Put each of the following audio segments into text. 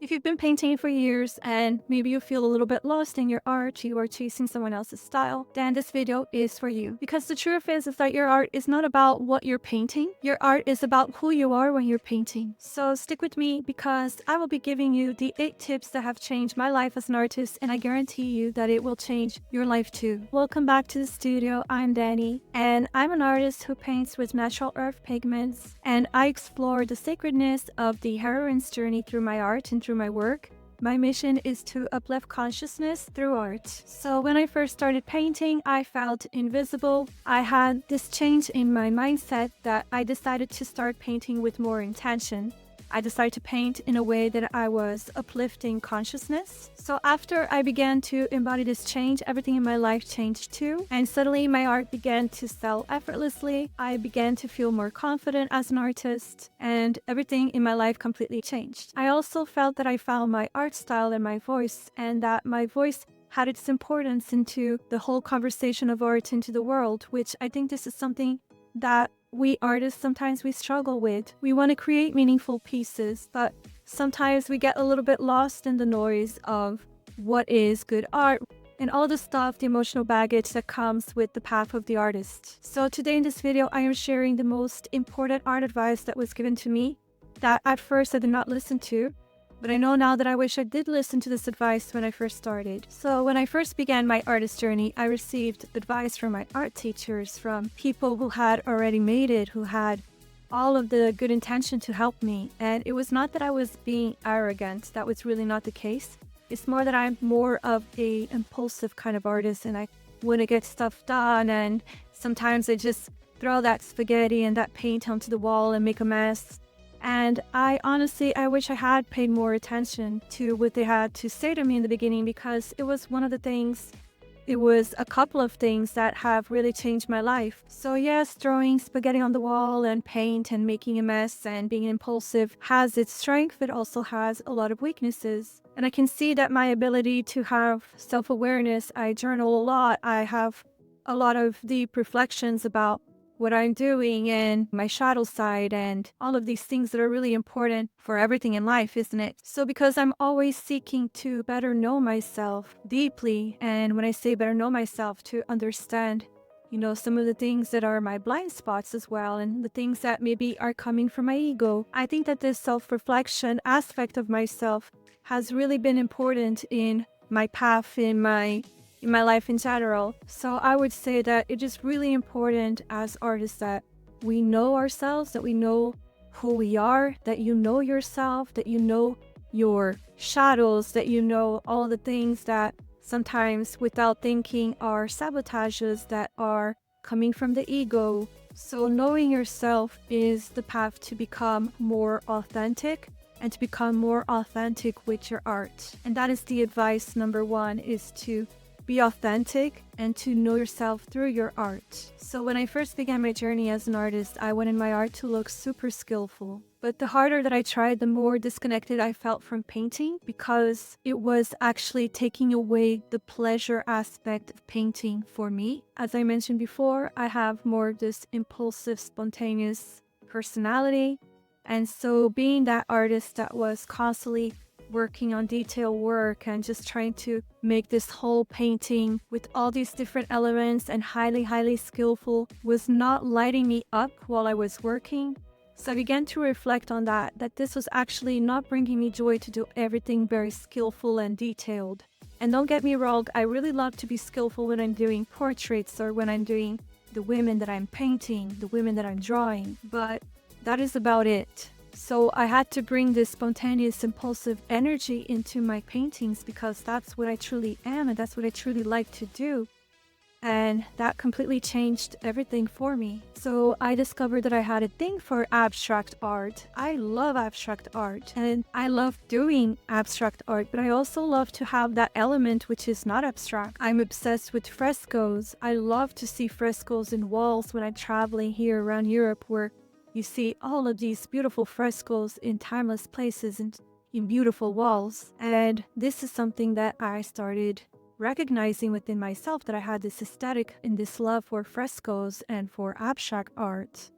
If you've been painting for years and maybe you feel a little bit lost in your art, you are chasing someone else's style, then this video is for you. Because the truth is that your art is not about what you're painting. Your art is about who you are when you're painting. So stick with me because I will be giving you the 8 tips that have changed my life as an artist, and I guarantee you that it will change your life too. Welcome back to the studio. I'm Danny, and I'm an artist who paints with natural earth pigments, and I explore the sacredness of the heroine's journey through my art and through my work. My mission is to uplift consciousness through art. So when I first started painting, I felt invisible. I had this change in my mindset that I decided to start painting with more intention. I decided to paint in a way that I was uplifting consciousness. So after I began to embody this change, everything in my life changed too. And suddenly my art began to sell effortlessly. I began to feel more confident as an artist, and everything in my life completely changed. I also felt that I found my art style and my voice, and that my voice had its importance into the whole conversation of art into the world, which I think this is something that we artists sometimes we struggle with. We want to create meaningful pieces, but sometimes we get a little bit lost in the noise of what is good art and all the stuff, the emotional baggage that comes with the path of the artist. So today in this video, I am sharing the most important art advice that was given to me that at first I did not listen to. But I know now that I wish I did listen to this advice when I first started. So when I first began my artist journey, I received advice from my art teachers, from people who had already made it, who had all of the good intention to help me. And it was not that I was being arrogant. That was really not the case. It's more that I'm more of a impulsive kind of artist, and I want to get stuff done. And sometimes I just throw that spaghetti and that paint onto the wall and make a mess. And I wish I had paid more attention to what they had to say to me in the beginning, because it was a couple of things that have really changed my life. So yes, throwing spaghetti on the wall and paint and making a mess and being impulsive has its strength. It also has a lot of weaknesses. And I can see that my ability to have self-awareness, I journal a lot. I have a lot of deep reflections about what I'm doing and my shadow side and all of these things that are really important for everything in life, isn't it? So because I'm always seeking to better know myself deeply, and when I say better know myself, to understand, some of the things that are my blind spots as well, and the things that maybe are coming from my ego. I think that this self-reflection aspect of myself has really been important in my path, in my life in general. So I would say that it is really important as artists that we know ourselves, that we know who we are, that you know yourself, that you know your shadows, that you know all the things that sometimes without thinking are sabotages that are coming from the ego. So knowing yourself is the path to become more authentic and to become more authentic with your art. And that is the advice number 1, is to be authentic and to know yourself through your art. So when I first began my journey as an artist, I wanted my art to look super skillful. But the harder that I tried, the more disconnected I felt from painting, because it was actually taking away the pleasure aspect of painting for me. As I mentioned before, I have more of this impulsive, spontaneous personality. And so being that artist that was constantly working on detail work and just trying to make this whole painting with all these different elements and highly skillful was not lighting me up while I was working. So I began to reflect on that this was actually not bringing me joy to do everything very skillful and detailed. And don't get me wrong, I really love to be skillful when I'm doing portraits or when I'm doing the women that I'm painting, the women that I'm drawing, but that is about it. So I had to bring this spontaneous, impulsive energy into my paintings, because that's what I truly am and that's what I truly like to do. And that completely changed everything for me. So I discovered that I had a thing for abstract art. I love abstract art and I love doing abstract art, but I also love to have that element which is not abstract. I'm obsessed with frescoes. I love to see frescoes in walls when I'm traveling here around Europe, where you see all of these beautiful frescoes in timeless places and in beautiful walls. And this is something that I started recognizing within myself, that I had this aesthetic and this love for frescoes and for abstract art.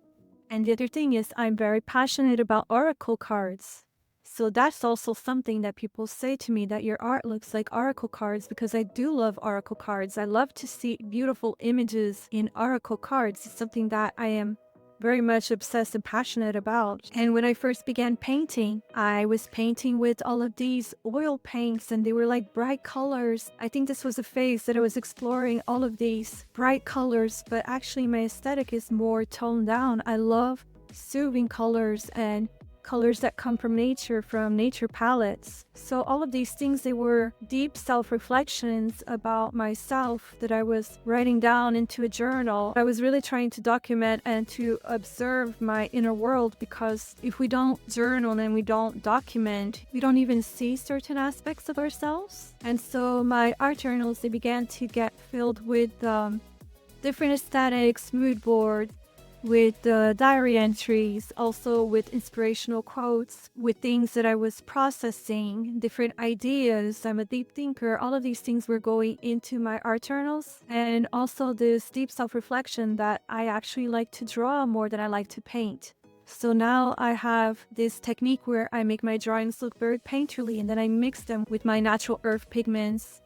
And the other thing is, I'm very passionate about oracle cards. So that's also something that people say to me, that your art looks like oracle cards, because I do love oracle cards. I love to see beautiful images in oracle cards. It's something that I am very much obsessed and passionate about. And when I first began painting, I was painting with all of these oil paints, and they were like bright colors. I think this was a phase that I was exploring all of these bright colors, but actually my aesthetic is more toned down. I love soothing colors and colors that come from nature palettes. So all of these things, they were deep self-reflections about myself that I was writing down into a journal. I was really trying to document and to observe my inner world, because if we don't journal and we don't document, we don't even see certain aspects of ourselves. And so my art journals, they began to get filled with different aesthetics, mood boards, with diary entries, also with inspirational quotes, with things that I was processing, different ideas. I'm a deep thinker. All of these things were going into my art journals, and also this deep self-reflection that I actually like to draw more than I like to paint. So now I have this technique where I make my drawings look very painterly, and then I mix them with my natural earth pigments.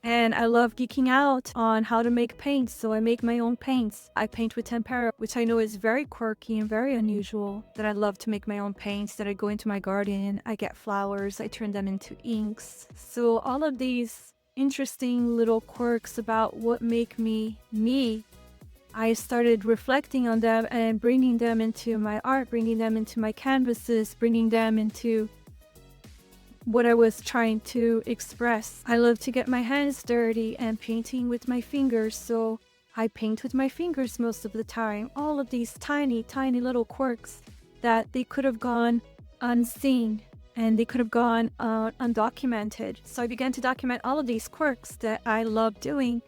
And I love geeking out on how to make paints, so I make my own paints. I paint with tempera, which I know is very quirky and very unusual, that I love to make my own paints, that I go into my garden, I get flowers, I turn them into inks. So all of these interesting little quirks about what make me me, I started reflecting on them and bringing them into my art, bringing them into my canvases, bringing them into what I was trying to express. I love to get my hands dirty and painting with my fingers, so I paint with my fingers most of the time. All of these tiny, tiny little quirks that they could have gone unseen and they could have gone undocumented. So I began to document all of these quirks that I love doing.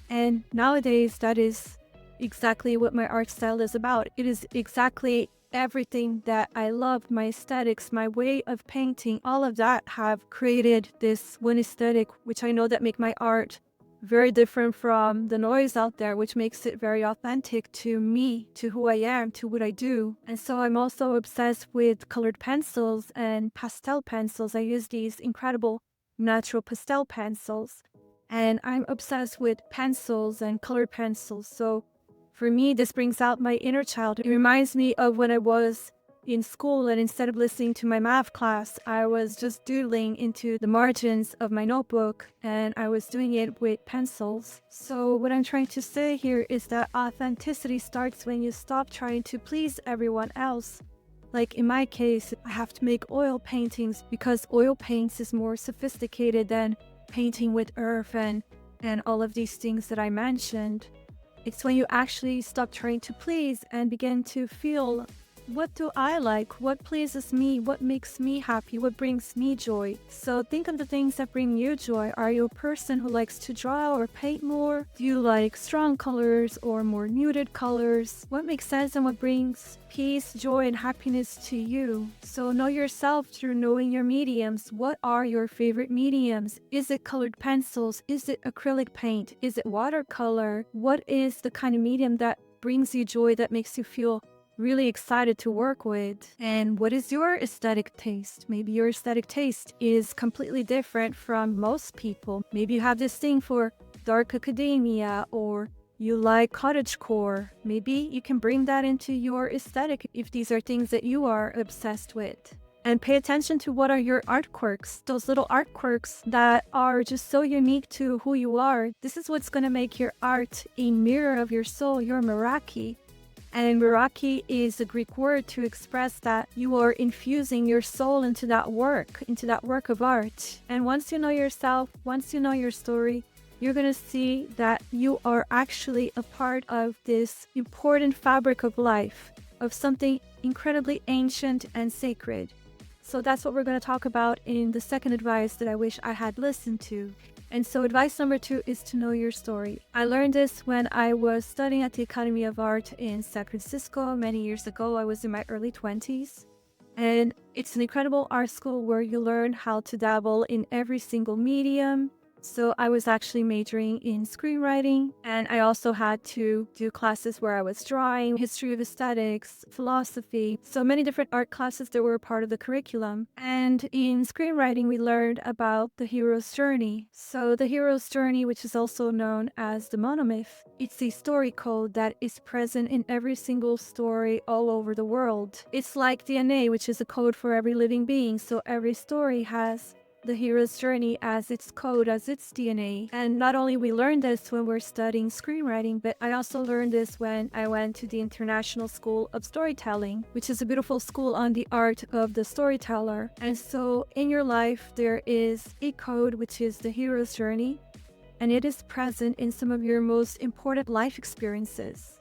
And nowadays, that is exactly what my art style is about. It is exactly everything that I love. My aesthetics, my way of painting, all of that have created this one aesthetic, which I know that make my art very different from the noise out there, which makes it very authentic to me, to who I am, to what I do. And so I'm also obsessed with colored pencils and pastel pencils. I use these incredible natural pastel pencils, and I'm obsessed with pencils and colored pencils. So for me, this brings out my inner child. It reminds me of when I was in school, and instead of listening to my math class, I was just doodling into the margins of my notebook, and I was doing it with pencils. So what I'm trying to say here is that authenticity starts when you stop trying to please everyone else. Like in my case, I have to make oil paintings because oil paints is more sophisticated than painting with earth and all of these things that I mentioned. It's when you actually stop trying to please and begin to feel, what do I like? What pleases me? What makes me happy? What brings me joy? So think of the things that bring you joy. Are you a person who likes to draw or paint more? Do you like strong colors or more muted colors? What makes sense and what brings peace, joy, and happiness to you? So know yourself through knowing your mediums. What are your favorite mediums? Is it colored pencils? Is it acrylic paint? Is it watercolor? What is the kind of medium that brings you joy, that makes you feel really excited to work with? And what is your aesthetic taste? Maybe your aesthetic taste is completely different from most people. Maybe you have this thing for dark academia, or you like cottagecore. Maybe you can bring that into your aesthetic if these are things that you are obsessed with. And pay attention to what are your art quirks, those little art quirks that are just so unique to who you are. This is what's going to make your art a mirror of your soul, your Meraki. And Meraki is a Greek word to express that you are infusing your soul into that work of art. And once you know yourself, once you know your story, you're going to see that you are actually a part of this important fabric of life, of something incredibly ancient and sacred. So that's what we're going to talk about in the second advice that I wish I had listened to. And so advice number 2 is to know your story. I learned this when I was studying at the Academy of Art in San Francisco many years ago. I was in my early 20s. And it's an incredible art school where you learn how to dabble in every single medium. So I was actually majoring in screenwriting, and I also had to do classes where I was drawing, history of aesthetics, philosophy, so many different art classes that were a part of the curriculum. And in screenwriting, we learned about the hero's journey. So the hero's journey, which is also known as the monomyth, it's a story code that is present in every single story all over the world. It's like DNA, which is a code for every living being. So every story has the hero's journey as its code, as its DNA. And not only we learned this when we're studying screenwriting, but I also learned this when I went to the International School of Storytelling, which is a beautiful school on the art of the storyteller. And so in your life, there is a code, which is the hero's journey, and it is present in some of your most important life experiences.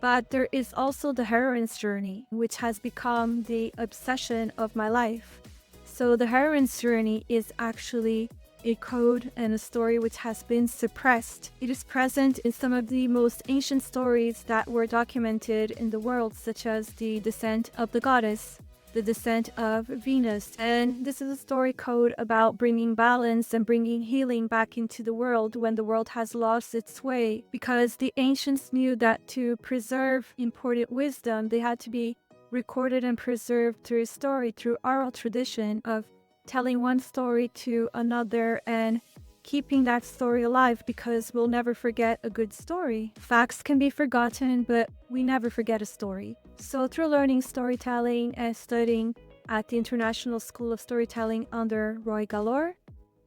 But there is also the heroine's journey, which has become the obsession of my life. So the heroine's journey is actually a code and a story which has been suppressed. It is present in some of the most ancient stories that were documented in the world, such as the descent of the goddess, the descent of Venus. And this is a story code about bringing balance and bringing healing back into the world when the world has lost its way, because the ancients knew that to preserve important wisdom, they had to be recorded and preserved through story, through oral tradition of telling one story to another and keeping that story alive, because we'll never forget a good story. Facts can be forgotten, but we never forget a story. So through learning storytelling and studying at the International School of Storytelling under Roy Galore,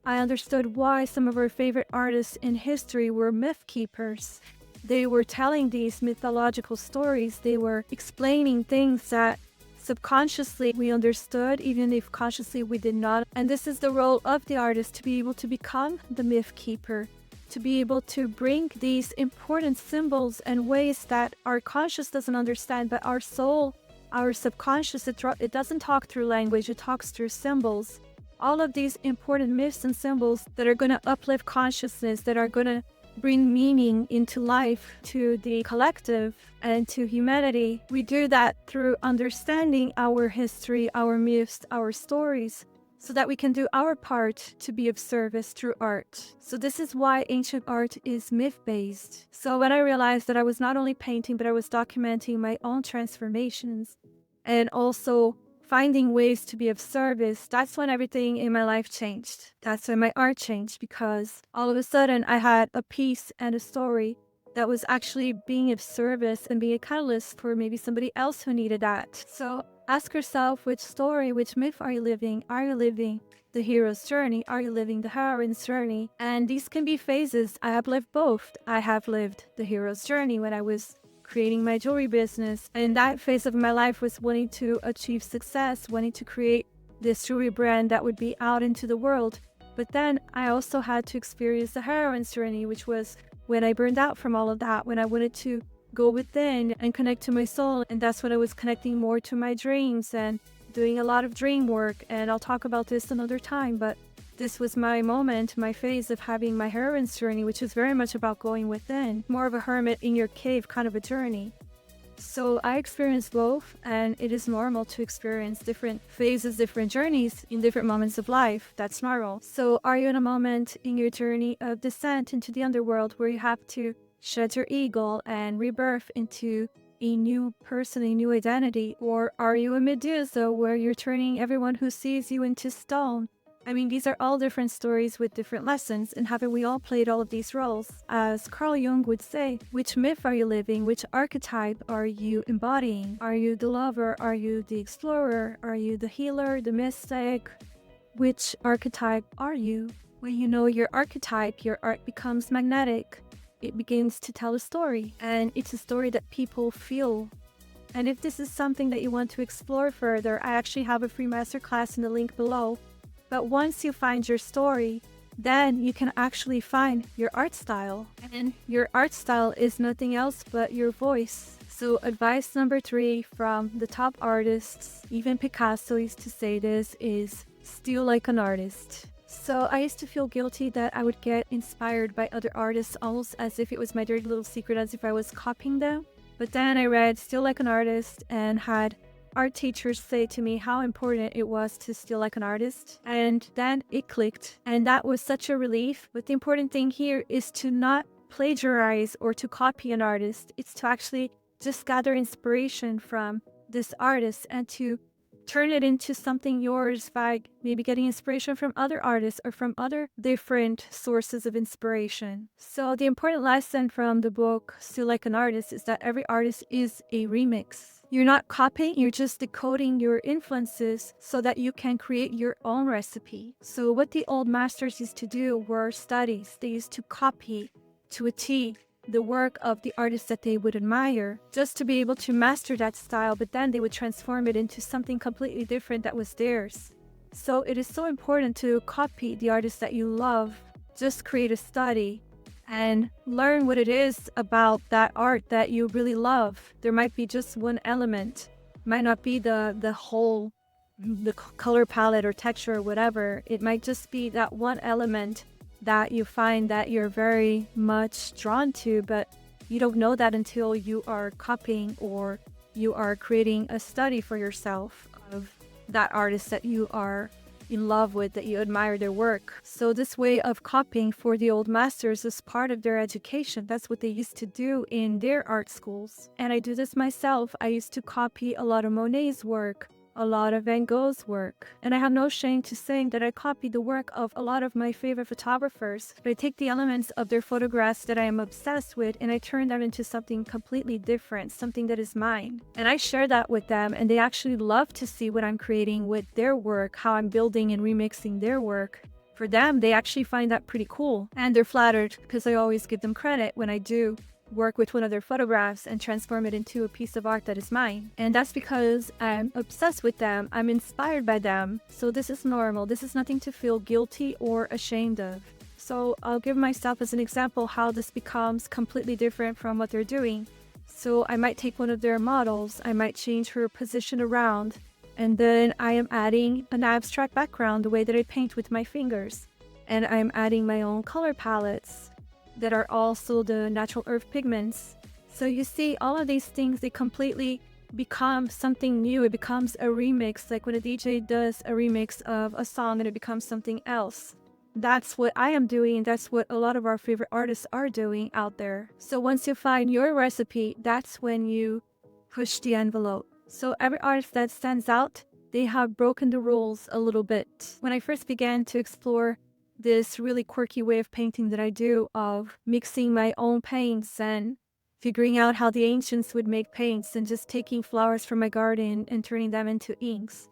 I understood why some of our favorite artists in history were myth keepers. They were telling these mythological stories. They were explaining things that subconsciously we understood, even if consciously we did not. And this is the role of the artist, to be able to become the myth keeper, to be able to bring these important symbols and ways that our conscious doesn't understand, but our soul, our subconscious, it doesn't talk through language, it talks through symbols. All of these important myths and symbols that are going to uplift consciousness, that are going to bring meaning into life, to the collective and to humanity. We do that through understanding our history, our myths, our stories, so that we can do our part to be of service through art. So this is why ancient art is myth-based. So when I realized that I was not only painting, but I was documenting my own transformations and also finding ways to be of service, that's when everything in my life changed. That's when my art changed, because all of a sudden I had a piece and a story that was actually being of service and being a catalyst for maybe somebody else who needed that. So ask yourself, which story, which myth are you living? Are you living the hero's journey? Are you living the heroine's journey? And these can be phases. I have lived both. I have lived the hero's journey when I was creating my jewelry business. And that phase of my life was wanting to achieve success, wanting to create this jewelry brand that would be out into the world. But then I also had to experience the heroine's journey, which was when I burned out from all of that, when I wanted to go within and connect to my soul. And that's when I was connecting more to my dreams and doing a lot of dream work. And I'll talk about this another time, but this was my moment, my phase of having my heroine's journey, which is very much about going within, more of a hermit in your cave kind of a journey. So I experienced both, and it is normal to experience different phases, different journeys in different moments of life. That's normal. So are you in a moment in your journey of descent into the underworld where you have to shed your ego and rebirth into a new person, a new identity? Or are you a Medusa where you're turning everyone who sees you into stone? I mean, these are all different stories with different lessons, and haven't we all played all of these roles? As Carl Jung would say, which myth are you living? Which archetype are you embodying? Are you the lover? Are you the explorer? Are you the healer, the mystic? Which archetype are you? When you know your archetype, your art becomes magnetic. It begins to tell a story, and it's a story that people feel. And if this is something that you want to explore further, I actually have a free masterclass in the link below. But once you find your story, then you can actually find your art style. And your art style is nothing else but your voice. So advice number 3 from the top artists, even Picasso used to say this, is steal like an artist. So I used to feel guilty that I would get inspired by other artists almost as if it was my dirty little secret, as if I was copying them. But then I read Steal Like an Artist and had art teachers say to me how important it was to steal like an artist. And then it clicked. And that was such a relief. But the important thing here is to not plagiarize or to copy an artist. It's to actually just gather inspiration from this artist and to turn it into something yours by maybe getting inspiration from other artists or from other different sources of inspiration. So the important lesson from the book Still Like an Artist is that every artist is a remix. You're not copying, you're just decoding your influences so that you can create your own recipe. So what the old masters used to do were studies. They used to copy to a T the work of the artists that they would admire just to be able to master that style, but then they would transform it into something completely different that was theirs. So it is so important to copy the artists that you love. Just create a study and learn what it is about that art that you really love. There might be just one element, might not be the whole, the color palette or texture or whatever. It might just be that one element that you find that you're very much drawn to, but you don't know that until you are copying or you are creating a study for yourself of that artist that you are in love with, that you admire their work. So this way of copying for the old masters is part of their education. That's what they used to do in their art schools. And I do this myself. I used to copy a lot of Monet's work, a lot of Van Gogh's work. And I have no shame to saying that I copied the work of a lot of my favorite photographers. But I take the elements of their photographs that I am obsessed with and I turn them into something completely different, something that is mine. And I share that with them and they actually love to see what I'm creating with their work, how I'm building and remixing their work. For them, they actually find that pretty cool. And they're flattered because I always give them credit when I do work with one of their photographs and transform it into a piece of art that is mine. And that's because I'm obsessed with them. I'm inspired by them. So this is normal. This is nothing to feel guilty or ashamed of. So I'll give myself as an example how this becomes completely different from what they're doing. So I might take one of their models, I might change her position around, and then I am adding an abstract background the way that I paint with my fingers. And I'm adding my own color palettes that are also the natural earth pigments. So you see, all of these things, they completely become something new. It becomes a remix, like when a DJ does a remix of a song and it becomes something else. That's what I am doing. That's what a lot of our favorite artists are doing out there. So once you find your recipe, that's when you push the envelope. So every artist that stands out, they have broken the rules a little bit. When I first began to explore this really quirky way of painting that I do, of mixing my own paints and figuring out how the ancients would make paints and just taking flowers from my garden and turning them into inks.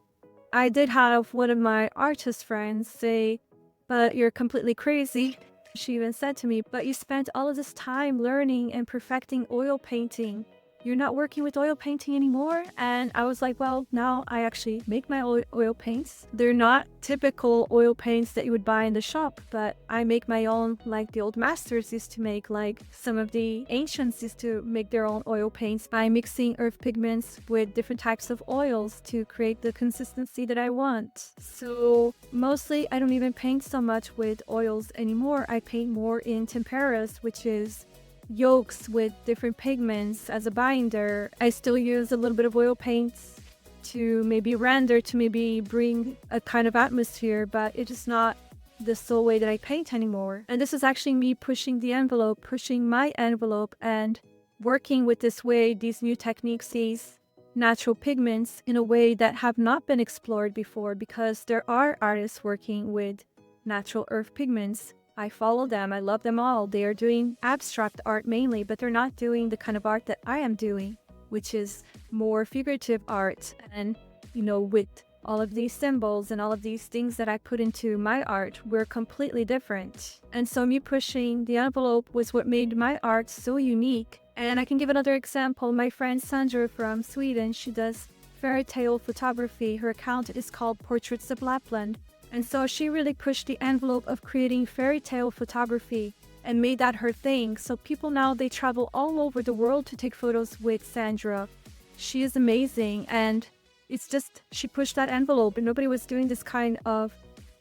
I did have one of my artist friends say, "But you're completely crazy." She even said to me, "But you spent all of this time learning and perfecting oil painting. You're not working with oil painting anymore?" And I was like, well, now I actually make my oil paints. They're not typical oil paints that you would buy in the shop, but I make my own like the old masters used to make, like some of the ancients used to make their own oil paints by mixing earth pigments with different types of oils to create the consistency that I want. So mostly I don't even paint so much with oils anymore. I paint more in temperas, which is yolks with different pigments as a binder. I still use a little bit of oil paints to maybe render, to maybe bring a kind of atmosphere, but it is not the sole way that I paint anymore. And this is actually me pushing the envelope, pushing my envelope and working with this way, these new techniques, these natural pigments in a way that have not been explored before, because there are artists working with natural earth pigments. I follow them. I love them all. They are doing abstract art mainly, but they're not doing the kind of art that I am doing, which is more figurative art. And, you know, with all of these symbols and all of these things that I put into my art, we're completely different. And so me pushing the envelope was what made my art so unique. And I can give another example. My friend Sandra from Sweden, she does fairy tale photography. Her account is called Portraits of Lapland. And so she really pushed the envelope of creating fairy tale photography and made that her thing. So people now, they travel all over the world to take photos with Sandra. She is amazing. And it's just, she pushed that envelope and nobody was doing this kind of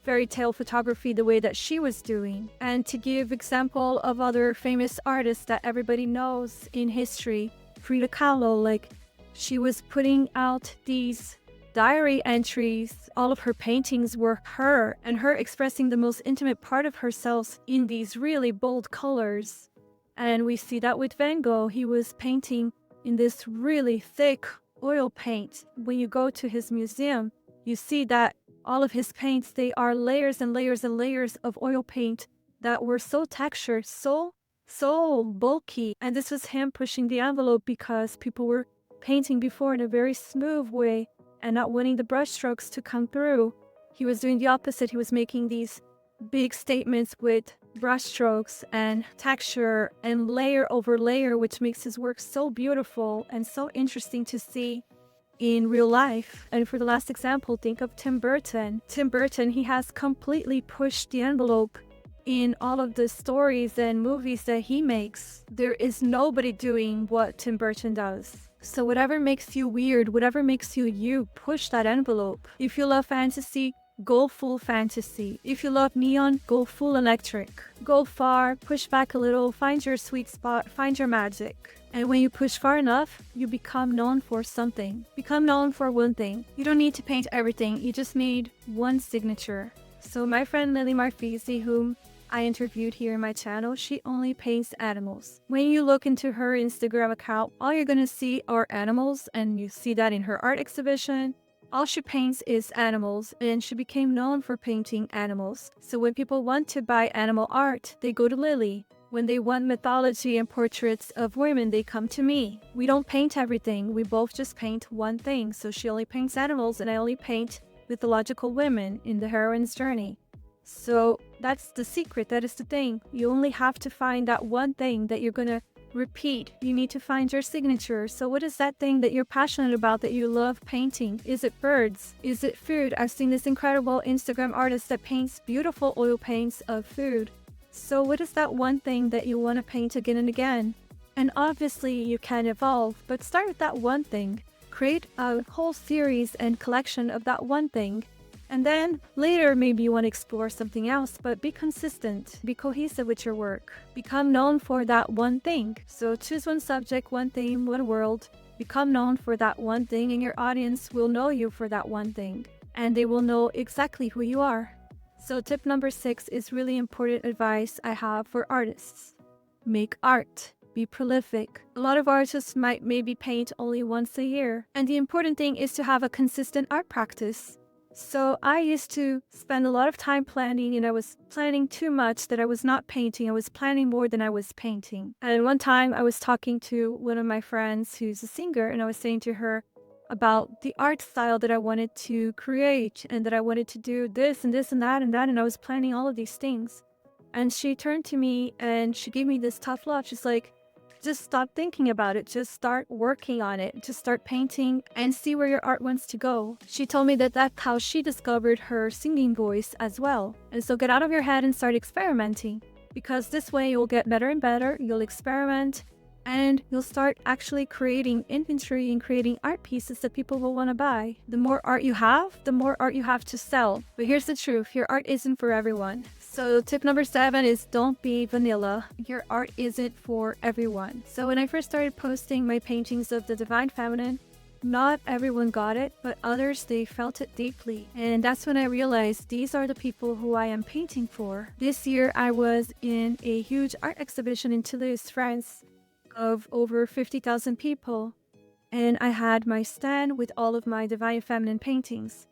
fairy tale photography the way that she was doing. And to give example of other famous artists that everybody knows in history, Frida Kahlo, like She was putting out these diary entries. All of her paintings were her, and her expressing the most intimate part of herself in these really bold colors. And we see that with Van Gogh. He was painting in this really thick oil paint. When you go to his museum, you see that all of his paints, they are layers and layers and layers of oil paint that were so textured, so bulky. And this was him pushing the envelope because people were painting before in a very smooth way and not wanting the brush strokes to come through. He was doing the opposite. He was making these big statements with brush strokes and texture and layer over layer, which makes his work so beautiful and so interesting to see in real life. And for the last example, think of Tim Burton. Tim Burton, he has completely pushed the envelope in all of the stories and movies that he makes. There is nobody doing what Tim Burton does. So whatever makes you weird, whatever makes you, push that envelope. If you love fantasy, go full fantasy. If you love neon, go full electric. Go far, push back a little, find your sweet spot, find your magic. And when you push far enough, you become known for something. Become known for one thing. You don't need to paint everything, you just need one signature. So my friend Lily Marfisi, whom I interviewed here in my channel, she only paints animals. When you look into her Instagram account, all you're gonna see are animals, and you see that in her art exhibition. All she paints is animals, and she became known for painting animals. So when people want to buy animal art, they go to Lily. When they want mythology and portraits of women, they come to me. We don't paint everything, we both just paint one thing. So she only paints animals, and I only paint mythological women in the heroine's journey. So that's the secret, that is the thing. You only have to find that one thing that you're gonna repeat. You need to find your signature. So what is that thing that you're passionate about, that you love painting? Is it birds? Is it food? I've seen this incredible Instagram artist that paints beautiful oil paints of food. So what is that one thing that you want to paint again and again? And obviously you can evolve, but start with that one thing. Create a whole series and collection of that one thing. And then later, maybe you want to explore something else, but be consistent, be cohesive with your work. Become known for that one thing. So choose one subject, one theme, one world. Become known for that one thing, and your audience will know you for that one thing. And they will know exactly who you are. So tip number 6 is really important advice I have for artists. Make art. Be prolific. A lot of artists might maybe paint only once a year. And the important thing is to have a consistent art practice. So I used to spend a lot of time planning, and I was planning too much that I was not painting. I was planning more than I was painting. And one time I was talking to one of my friends who's a singer, and I was saying to her about the art style that I wanted to create, and that I wanted to do this and this and that and that, and I was planning all of these things. And she turned to me and she gave me this tough love. She's like, just stop thinking about it. Just start working on it. Just start painting and see where your art wants to go. She told me that that's how she discovered her singing voice as well. And so get out of your head and start experimenting, because this way you'll get better and better. You'll experiment and you'll start actually creating inventory and creating art pieces that people will want to buy. The more art you have, the more art you have to sell. But here's the truth, your art isn't for everyone. So tip number 7 is don't be vanilla. Your art isn't for everyone. So when I first started posting my paintings of the Divine Feminine, not everyone got it, but others, they felt it deeply. And that's when I realized these are the people who I am painting for. This year I was in a huge art exhibition in Toulouse, France, of over 50,000 people. And I had my stand with all of my Divine Feminine paintings.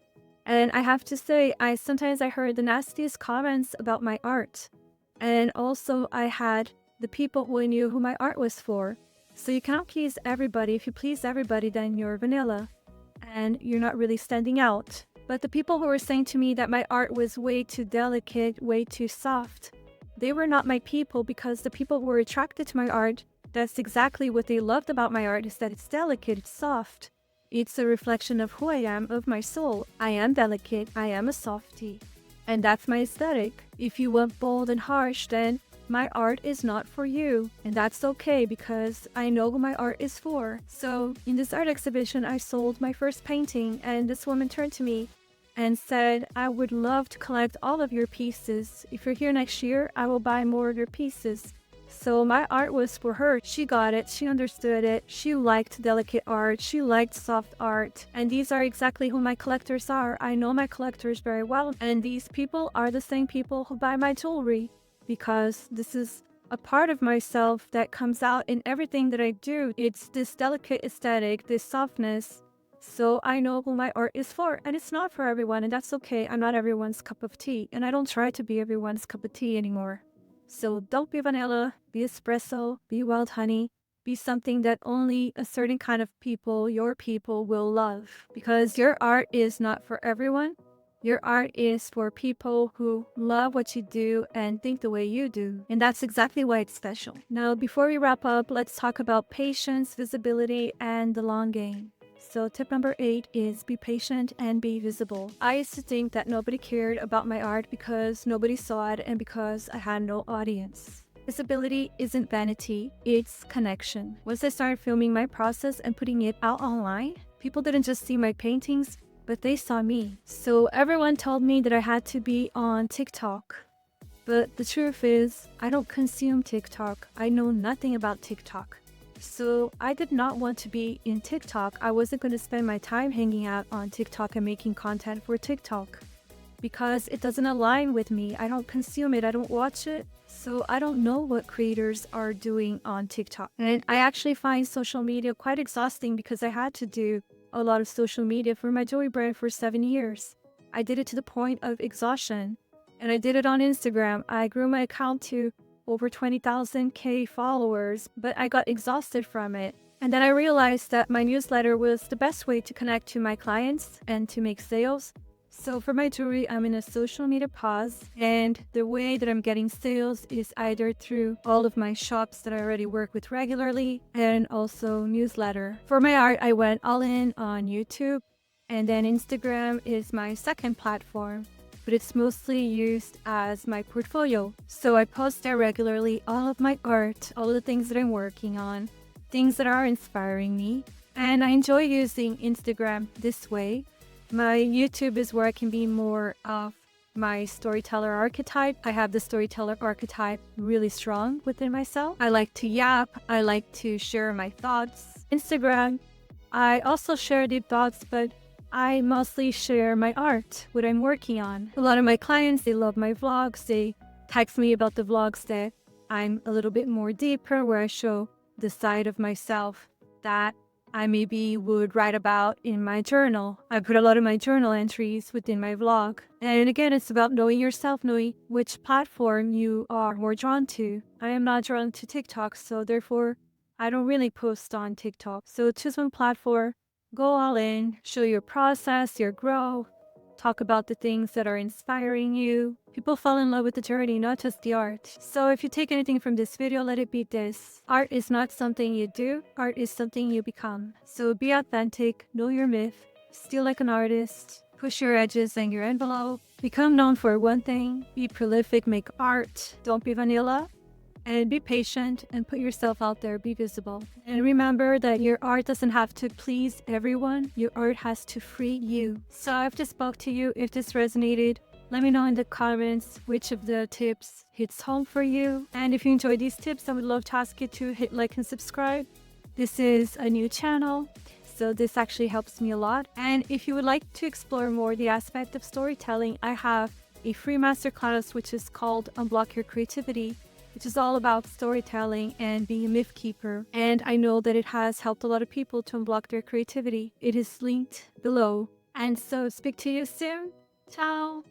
And I have to say, sometimes I heard the nastiest comments about my art. And also I had the people who knew who my art was for. So you cannot please everybody. If you please everybody, then you're vanilla and you're not really standing out. But the people who were saying to me that my art was way too delicate, way too soft, they were not my people, because the people who were attracted to my art, that's exactly what they loved about my art, is that it's delicate, it's soft. It's a reflection of who I am, of my soul. I am delicate, I am a softie. And that's my aesthetic. If you want bold and harsh, then my art is not for you. And that's okay, because I know who my art is for. So in this art exhibition, I sold my first painting, and this woman turned to me and said, I would love to collect all of your pieces. If you're here next year, I will buy more of your pieces. So my art was for her. She got it. She understood it. She liked delicate art. She liked soft art. And these are exactly who my collectors are. I know my collectors very well. And these people are the same people who buy my jewelry, because this is a part of myself that comes out in everything that I do. It's this delicate aesthetic, this softness. So I know who my art is for, and it's not for everyone, and that's okay. I'm not everyone's cup of tea, and I don't try to be everyone's cup of tea anymore. So don't be vanilla, be espresso, be wild honey, be something that only a certain kind of people, your people, will love. Because your art is not for everyone. Your art is for people who love what you do and think the way you do. And that's exactly why it's special. Now, before we wrap up, let's talk about patience, visibility, and the long game. So tip number 8 is be patient and be visible. I used to think that nobody cared about my art because nobody saw it and because I had no audience. Visibility isn't vanity, it's connection. Once I started filming my process and putting it out online, people didn't just see my paintings, but they saw me. So everyone told me that I had to be on TikTok. But the truth is, I don't consume TikTok. I know nothing about TikTok. So I did not want to be in TikTok. I wasn't going to spend my time hanging out on TikTok and making content for TikTok, because it doesn't align with me. I don't consume it. I don't watch it. So I don't know what creators are doing on TikTok. And I actually find social media quite exhausting, because I had to do a lot of social media for my jewelry brand for 7 years. I did it to the point of exhaustion. And I did it on Instagram. I grew my account to over 20,000 followers, but I got exhausted from it. And then I realized that my newsletter was the best way to connect to my clients and to make sales. So for my jewelry, I'm in a social media pause, and the way that I'm getting sales is either through all of my shops that I already work with regularly, and also newsletter. For my art, I went all in on YouTube, and then Instagram is my second platform, but it's mostly used as my portfolio. So I post there regularly all of my art, all of the things that I'm working on, things that are inspiring me, and I enjoy using Instagram this way. My YouTube is where I can be more of my storyteller archetype. I have the storyteller archetype really strong within myself. I like to yap. I like to share my thoughts. Instagram, I also share deep thoughts, but I mostly share my art, what I'm working on. A lot of my clients, they love my vlogs. They text me about the vlogs that I'm a little bit more deeper, where I show the side of myself that I maybe would write about in my journal. I put a lot of my journal entries within my vlog. And again, it's about knowing yourself, knowing which platform you are more drawn to. I am not drawn to TikTok, so therefore I don't really post on TikTok. So choose one platform, go all in, show your process, your growth, talk about the things that are inspiring you. People fall in love with the journey, not just the art. So if you take anything from this video, let it be this. Art is not something you do, art is something you become. So be authentic, know your myth, still like an artist, push your edges and your envelope, become known for one thing, be prolific, make art, don't be vanilla, and be patient and put yourself out there, be visible. And remember that your art doesn't have to please everyone. Your art has to free you. So if this spoke to you, if this resonated, let me know in the comments which of the tips hits home for you. And if you enjoyed these tips, I would love to ask you to hit like and subscribe. This is a new channel, so this actually helps me a lot. And if you would like to explore more the aspect of storytelling, I have a free masterclass which is called Unblock Your Creativity, which is all about storytelling and being a myth keeper. And I know that it has helped a lot of people to unblock their creativity. It is linked below. And so speak to you soon. Ciao.